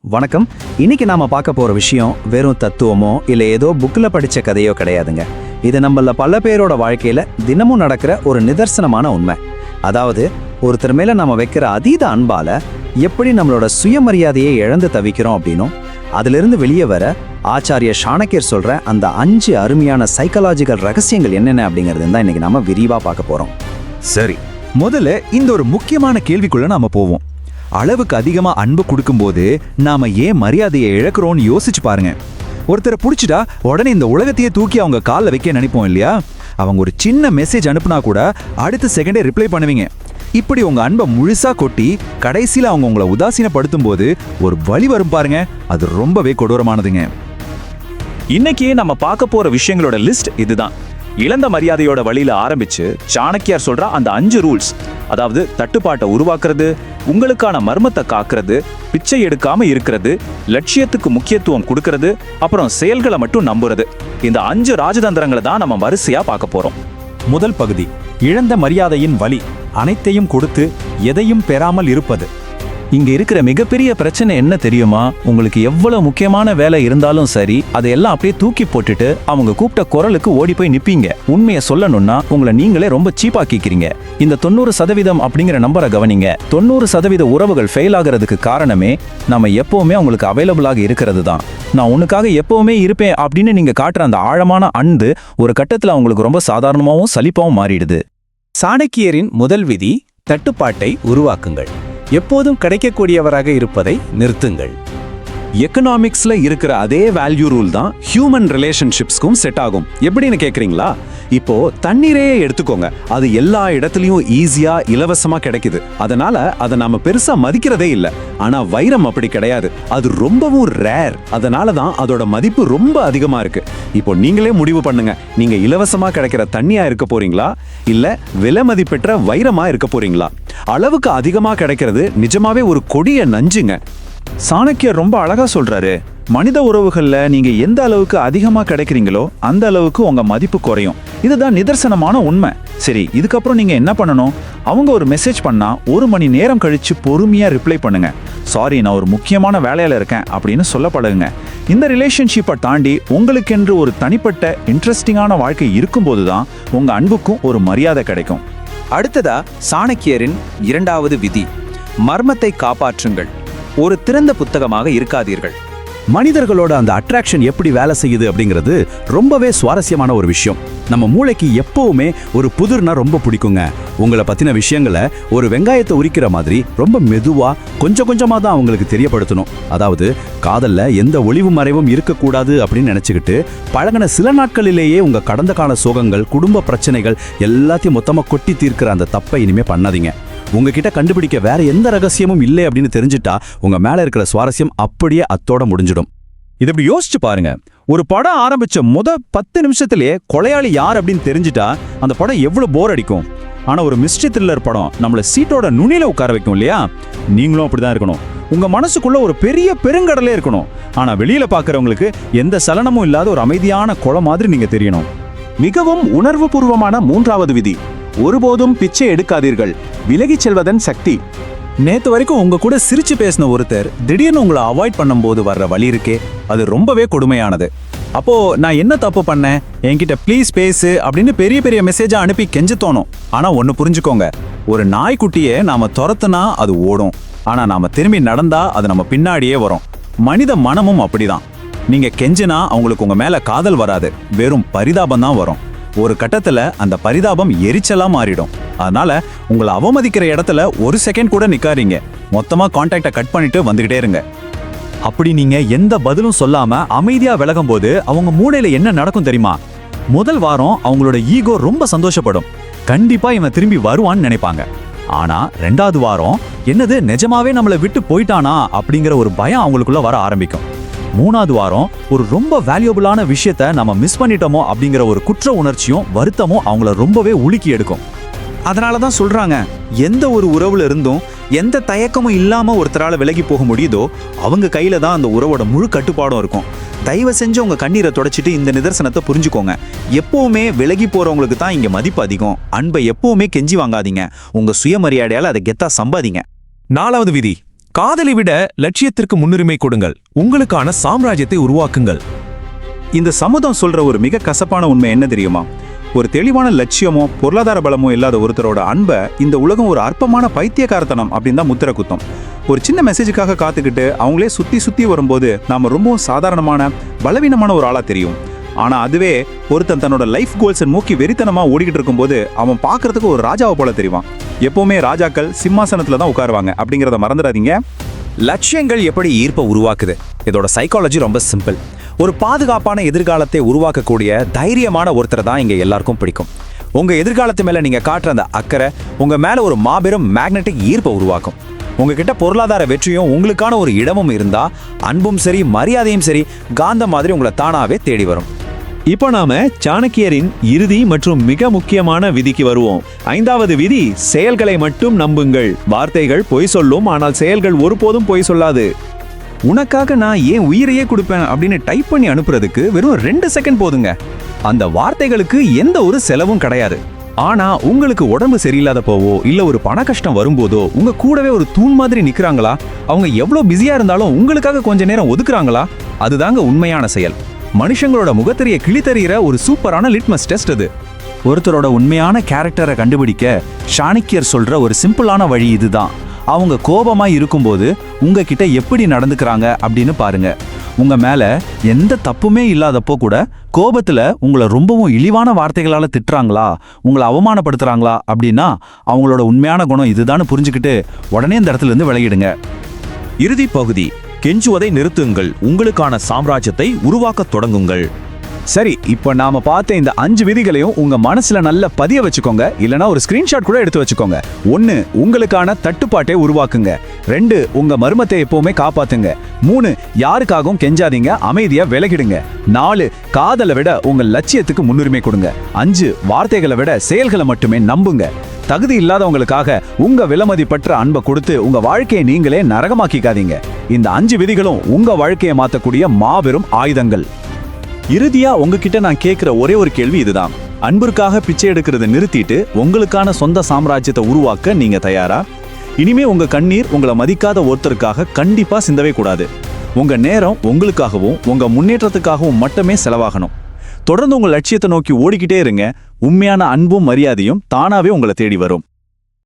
வணக்கம். இன்னைக்கு நாம பார்க்க போற விஷயம் வெறும் தத்துவமோ இல்ல ஏதோ புக்ல படிச்ச கதையோ கிடையாதுங்க. இது நம்மள பல பேரோட வாழ்க்கையில தினமும் நடக்கிற ஒரு நிதர்சனமான உண்மை. அதாவது ஒருத்தர் மேல நாம வைக்கிற அதீத அன்பால எப்படி நம்மளோட சுயமரியாதையை இழந்து தவிக்கிறோம் அப்படின்னும் அதிலிருந்து வெளியே வர ஆச்சாரிய சாணக்கியர் சொல்ற அந்த 5 அருமையான சைக்காலஜிக்கல் ரகசியங்கள் என்னென்ன அப்படிங்கிறது தான் இன்னைக்கு நாம விரிவா பார்க்க போறோம். சரி, முதல்ல இந்த ஒரு முக்கியமான கேள்விக்குள்ள நாம போவோம். அளவுக்கு அதிகமா அன்பு கொடுக்கும்போது நாம ஏன் மரியாதையை இழக்கிறோம்னு யோசிச்சு பாருங்க. ஒருத்தரை பிடிச்சிட்டா உடனே இந்த உலகத்தையே தூக்கி அவங்க காலில் வைக்க நினைப்போம் இல்லையா? அவங்க ஒரு சின்ன மெசேஜ் அனுப்புனா கூட அடுத்த செகண்டே ரிப்ளை பண்ணுவீங்க. இப்படி உங்க அன்பை முழுசா கொட்டி கடைசியில் அவங்க உங்களை உதாசீனப்படுத்தும் போது ஒரு வலி வரும் பாருங்க, அது ரொம்பவே கொடூரமானதுங்க. இன்னைக்கு நம்ம பார்க்க போற விஷயங்களோட லிஸ்ட் இதுதான். இழந்த மரியாதையோட வழியில ஆரம்பிச்சு சாணக்கியார் சொல்ற அந்த 5 ரூல்ஸ், அதாவது தட்டுப்பாட்டை உருவாக்குறது, உங்களுக்கான மர்மத்தை காக்குறது, பிச்சை எடுக்காம இருக்கிறது, லட்சியத்துக்கு முக்கியத்துவம் கொடுக்கறது, அப்புறம் செயல்களை மட்டும் நம்புறது. இந்த 5 ராஜதந்திரங்களை தான் நம்ம வரிசையா பார்க்க போறோம். முதல் பகுதி, இழந்த மரியாதையின் வலி. அனைத்தையும் கொடுத்து எதையும் பெறாமல் இருப்பது. இங்க இருக்கிற மிகப்பெரிய பிரச்சனை என்ன தெரியுமா? உங்களுக்கு எவ்வளவு முக்கியமான வேலை இருந்தாலும் சரி, அதையெல்லாம் அப்படியே தூக்கி போட்டுட்டு அவங்க கூப்பிட்ட குரலுக்கு ஓடி போய் நிப்பீங்க. உண்மையை சொல்லணும்னா உங்களை நீங்களே ரொம்ப சீப்பாக்கிக்கிறீங்க. இந்த 90% அப்படிங்கிற நம்பரை கவனிங்க. 90% உறவுகள் ஃபெயில் ஆகிறதுக்கு காரணமே நம்ம எப்பவுமே அவங்களுக்கு அவைலபிளாக இருக்கிறது தான். நான் உனக்காக எப்பவுமே இருப்பேன் அப்படின்னு நீங்க காட்டுற அந்த ஆழமான அன்பு ஒரு கட்டத்துல அவங்களுக்கு ரொம்ப சாதாரணமாகவும் சலிப்பாவும் மாறிடுது. சாணக்கியரின் முதல் விதி, தட்டுப்பாட்டை உருவாக்குங்கள். எப்போதும் கிடைக்கக்கூடியவராக இருப்பதை நிறுத்துங்கள். எக்கனாமிக்ஸ்ல இருக்கிற அதே வேல்யூ ரூல் தான் ஹியூமன் ரிலேஷன்ஷிப்ஸ்க்கும் செட் ஆகும். எப்படின்னு கேக்குறீங்களா? இப்போ தண்ணீரே எடுத்துக்கோங்க. அது எல்லா இடத்துலயும் ஈஸியா இலவசமா கிடைக்குது. அதனால அதை நாம பெருசா மதிக்கிறதே இல்ல. ஆனா வைரம் அப்படி கிடையாது. அது ரொம்பவும் ரேர். அதனால தான் அதோட மதிப்பு ரொம்ப அதிகமா இருக்கு. இப்போ நீங்களே முடிவு பண்ணுங்க. நீங்க இலவசமா கிடைக்கிற தண்ணியா இருக்க போறீங்களா இல்ல விலை மதிப்பெற்ற வைரமா இருக்க போறீங்களா? அளவுக்கு அதிகமா கிடைக்கிறது நிஜமாவே ஒரு கொடிய நஞ்சுங்க. சாணக்கியர் ரொம்ப அழகா சொல்றாரு, மனித உறவுகள்ல நீங்க எந்த அளவுக்கு அதிகமா கிடைக்கிறீங்களோ அந்த அளவுக்கு உங்க மதிப்பு குறையும். இதுதான் நிதர்சனமான உண்மை. சரி, இதுக்கப்புறம் நீங்க என்ன பண்ணணும்? அவங்க ஒரு மெசேஜ் பண்ணா 1 மணி நேரம் கழிச்சு பொறுமையா ரிப்ளை பண்ணுங்க. சாரி, நான் ஒரு முக்கியமான வேலையில இருக்கேன் அப்படின்னு சொல்ல பழகுங்க. இந்த ரிலேஷன்ஷிப்பை தாண்டி உங்களுக்கென்று ஒரு தனிப்பட்ட இன்ட்ரெஸ்டிங்கான வாழ்க்கை இருக்கும்போது தான் உங்க அன்புக்கும் ஒரு மரியாதை கிடைக்கும். அடுத்ததா சாணக்கியரின் 2வது விதி, மர்மத்தை காப்பாற்றுங்கள். ஒரு திறந்த புத்தகமாக இருக்காதீர்கள். மனிதர்களோட அந்த அட்ராக்ஷன் எப்படி வேலை செய்யுது அப்படிங்கிறது ரொம்பவே சுவாரஸ்யமான ஒரு விஷயம். நம்ம மூளைக்கு எப்பவுமே ஒரு புதிர்னா ரொம்ப பிடிக்குங்க. உங்களை பத்தின விஷயங்களை ஒரு வெங்காயத்தை உரிக்கிற மாதிரி ரொம்ப மெதுவா கொஞ்சம் கொஞ்சமா தான் அவங்களுக்கு தெரியப்படுத்தணும். அதாவது காதல்ல எந்த ஒளிவு மறைவும் இருக்கக்கூடாது அப்படின்னு நினைச்சுக்கிட்டு பழகின சில நாட்களிலேயே உங்க கடந்த கால சோகங்கள், குடும்ப பிரச்சனைகள் எல்லாத்தையும் மொத்தமா கொட்டி தீர்க்கிற அந்த தப்பை இனிமே பண்ணாதீங்க. உங்ககிட்ட கண்டுபிடிக்க வேற எந்த ரகசியமும் இல்லை அப்படின்னு தெரிஞ்சுட்டா உங்க மேல இருக்கிற சுவாரஸ்யம் அப்படியே அத்தோட முடிஞ்சிடும். இது இப்படி யோசிச்சு பாருங்க. ஒரு படம் ஆரம்பிச்ச 10 நிமிஷத்திலேயே கொலையாளி யார் அப்படின்னு தெரிஞ்சுட்டா அந்த படம் எவ்வளவு போர் அடிக்கும். ஆனா ஒரு மிஸ்ட்ரி த்ரில்லர் படம் நம்மள சீட்டோட நுனியில உட்கார வைக்கும் இல்லையா? நீங்களும் அப்படிதான் இருக்கணும். உங்க மனசுக்குள்ள ஒரு பெரிய பெருங்கடலே இருக்கணும். ஆனா வெளியில பாக்குறவங்களுக்கு எந்த சலனமும் இல்லாத ஒரு அமைதியான குளம் மாதிரி நீங்க தெரியணும். மிகவும் உணர்வுபூர்வமான 3வது விதி, ஒருபோதும் பிச்சை எடுக்காதீர்கள். விலகிச் செல்வதன் சக்தி. நேத்து வரைக்கும் உங்க கூட சிரிச்சு பேசின ஒருத்தர் திடீர்னு உங்களை அவாய்ட் பண்ணும்போது வர்ற வலி இருக்கே, அது ரொம்பவே கொடுமையானது. அப்போ நான் என்ன தப்பு பண்ணேன், என்கிட்ட ப்ளீஸ் பேசு அப்படின்னு பெரிய பெரிய மெசேஜா அனுப்பி கெஞ்ச தோணும். ஆனா ஒன்னு புரிஞ்சுக்கோங்க, ஒரு நாய்க்குட்டியை நாம துரத்துனா அது ஓடும், ஆனா நாம திரும்பி நடந்தா அது நம்ம பின்னாடியே வரும். மனித மனமும் அப்படிதான். நீங்க கெஞ்சினா அவங்களுக்கு உங்க மேல காதல் வராது, வெறும் பரிதாபம் தான் வரும். ஒரு கட்டத்துல அந்த பரிதாபம் எரிச்சலா மாறிடும். அதனால உங்களை அவமதிக்கிற இடத்துல ஒரு செகண்ட் கூட நிக்காதீங்க. மொத்தமா கான்டாக்டை கட் பண்ணிட்டு வந்துகிட்டே இருங்க. அப்படி நீங்க எந்த பதிலும் சொல்லாம அமைதியா விலகும் போது அவங்க மூளையில என்ன நடக்கும் தெரியுமா? முதல் வாரம் அவங்களோட ஈகோ ரொம்ப சந்தோஷப்படும். கண்டிப்பா இவன் திரும்பி வருவான்னு நினைப்பாங்க. ஆனா 2வது வாரம் என்னது நிஜமாவே நம்மளை விட்டு போயிட்டானா அப்படிங்கிற ஒரு பயம் அவங்களுக்குள்ள வர ஆரம்பிக்கும். 3வது வாரம் ஒரு ரொம்ப வேல்யூபிளான விஷயத்த நம்ம மிஸ் பண்ணிட்டோமோ அப்படிங்கிற ஒரு குற்ற உணர்ச்சியும் வருத்தமும் அவங்கள ரொம்பவே உலுக்கி எடுக்கும். அதனாலதான் சொல்றாங்க, எந்த ஒரு உறவுல இருந்தும் எந்த தயக்கமும் இல்லாம ஒருத்தரால விலகி போக முடியுதோ அவங்க கையில தான் அந்த உறவோட முழு கட்டுப்பாடும் இருக்கும். தயவு செஞ்சு உங்க கண்ணீரை தொடச்சிட்டு இந்த நிதர்சனத்தை புரிஞ்சுக்கோங்க. எப்பவுமே விலகி போறவங்களுக்கு தான் இங்க மதிப்பு அதிகம். அன்பை எப்பவுமே கெஞ்சி வாங்காதீங்க. உங்க சுயமரியாதையால அதை கெத்தா சம்பாதிங்க. 4வது விதி, காதலை விட லட்சியத்திற்கு முன்னுரிமை கொடுங்கள், உங்களுக்கான சாம்ராஜ்யத்தை உருவாக்குங்கள். இந்த சம்மதம் சொல்ற ஒரு மிக கசப்பான உண்மை என்ன தெரியுமா? ஒரு தெளிவான லட்சியமோ பொருளாதார பலமோ இல்லாத ஒருத்தரோட அன்பை இந்த உலகம் ஒரு அற்பமான பைத்தியக்காரத்தனம் அப்படின்னு தான் முத்திர குத்தும். ஒரு சின்ன மெசேஜுக்காக காத்துக்கிட்டு அவங்களே சுத்தி வரும்போது நாம ரொம்பவும் சாதாரணமான பலவீனமான ஒரு ஆளா தெரியும். ஆனா அதுவே ஒருத்தன் தன்னோட லைஃப் கோல்ஸை நோக்கி வெறித்தனமா ஓடிக்கிட்டு இருக்கும்போது அவன் பார்க்கறதுக்கு ஒரு ராஜாவை போல தெரிவான். எப்பவுமே ராஜாக்கள் சிம்மாசனத்துல தான் உட்காருவாங்க அப்படிங்கிறத மறந்துடாதீங்க. லட்சியங்கள் எப்படி ஈர்ப்பை உருவாக்குது? இதோட சைக்காலஜி ரொம்ப சிம்பிள். ஒரு பாதுகாப்பான எதிர்காலத்தை உருவாக்கக்கூடிய தைரியமான ஒருத்தரை தான் இங்க எல்லாருக்கும் பிடிக்கும். உங்க எதிர்காலத்து மேல நீங்க காட்டுற அந்த அக்கறை உங்க மேல ஒரு மாபெரும் மேக்னெட்டிக் ஈர்ப்பை உருவாக்கும். உங்ககிட்ட பொருளாதார வெற்றியும் உங்களுக்கான ஒரு இடமும் இருந்தா அன்பும் சரி மரியாதையும் சரி காந்த மாதிரி உங்களை தானாவே தேடி வரும். இப்போ நாம சாணக்கியரின் இறுதி மற்றும் மிக முக்கியமான விதிக்கு வருவோம். 5வது விதி, செயல்களை மட்டும் நம்புங்கள். வார்த்தைகள் பொய் சொல்லும், ஆனால் செயல்கள் ஒருபோதும் பொய் சொல்லாது. உனக்காக நான் ஏன் உயிரையே கொடுப்பேன் அப்படின்னு டைப் பண்ணி அனுப்புறதுக்கு வெறும் 2 செகண்ட் போதுங்க. அந்த வார்த்தைகளுக்கு எந்த ஒரு செலவும் கிடையாது. ஆனா உங்களுக்கு உடம்பு சரியில்லாத போவோ இல்ல ஒரு பண கஷ்டம் வரும்போதோ உங்க கூடவே ஒரு தூண் மாதிரி நிக்கிறாங்களா? அவங்க எவ்வளவு பிஸியா இருந்தாலும் உங்களுக்காக கொஞ்ச நேரம் ஒதுக்குறாங்களா? அதுதாங்க உண்மையான செயல். மனுஷங்களோட முகத்தெரிய கிழித்தறிகிற ஒரு சூப்பரான லிட்மஸ் டெஸ்ட் அது. ஒருத்தரோட உண்மையான கேரக்டரை கண்டுபிடிக்க சாணக்கியர் சொல்ற ஒரு சிம்பிளான வழி இதுதான். அவங்க கோபமா இருக்கும்போது உங்ககிட்ட எப்படி நடந்துக்கிறாங்க அப்படின்னு பாருங்க. உங்க மேல எந்த தப்புமே இல்லாதப்போ கூட கோபத்துல உங்களை ரொம்பவும் இழிவான வார்த்தைகளால திட்டுறாங்களா, உங்களை அவமானப்படுத்துறாங்களா அப்படின்னா அவங்களோட உண்மையான குணம் இதுதான்னு புரிஞ்சுக்கிட்டு உடனே இந்த இடத்துல இருந்து விலகிடுங்க. இறுதி பகுதி, கெஞ்சுவதை நிறுத்துங்கள், உங்களுக்கான சாம்ராஜ்யத்தை உருவாக்கத் தொடங்குங்கள். சரி, இப்போ நாம பார்த்த இந்த 5 விதிகளையும் உங்க மனசுல நல்ல பதிய வச்சுக்கோங்க. இல்லனா ஒரு ஸ்கிரீன்ஷாட் கூட எடுத்து வச்சுக்கோங்க. 1, உங்களுக்கான தட்டுப்பாட்டை உருவாக்குங்க. 2, உங்க மர்மத்தை எப்பவுமே காப்பாத்துங்க. 3, யாருக்காகவும் கெஞ்சாதீங்க, அமைதியா விலகிடுங்க. 4, காதலை விட உங்க லட்சியத்துக்கு முன்னுரிமை கொடுங்க. 5, வார்த்தைகளை விட செயல்களை மட்டுமே நம்புங்க. தகுதி இல்லாதவங்களுக்காக உங்க விலைமதிப்பற்ற அன்பை கொடுத்து உங்க வாழ்க்கையை நீங்களே நரகமாக்கிக்காதீங்க. இந்த 5 விதிகளும் உங்க வாழ்க்கையை மாத்தக்கூடிய மாபெரும் ஆயுதங்கள். இறுதியா உங்ககிட்ட நான் கேட்கிற ஒரே ஒரு கேள்வி இதுதான். அன்பிற்காக பிச்சை எடுக்கிறத நிறுத்திட்டு உங்களுக்கான சொந்த சாம்ராஜ்யத்தை உருவாக்க நீங்க தயாரா? இனிமே உங்க கண்ணீர் உங்களை மதிக்காத ஒருத்தருக்காக கண்டிப்பா சிந்தவே கூடாது. உங்க நேரம் உங்களுக்காகவும் உங்க முன்னேற்றத்துக்காகவும் மட்டுமே செலவாகணும். தொடர்ந்து உங்க லட்சியத்தை நோக்கி ஓடிக்கிட்டே இருங்க. உண்மையான அன்பும் மரியாதையும் தானாவே உங்களை தேடி வரும்.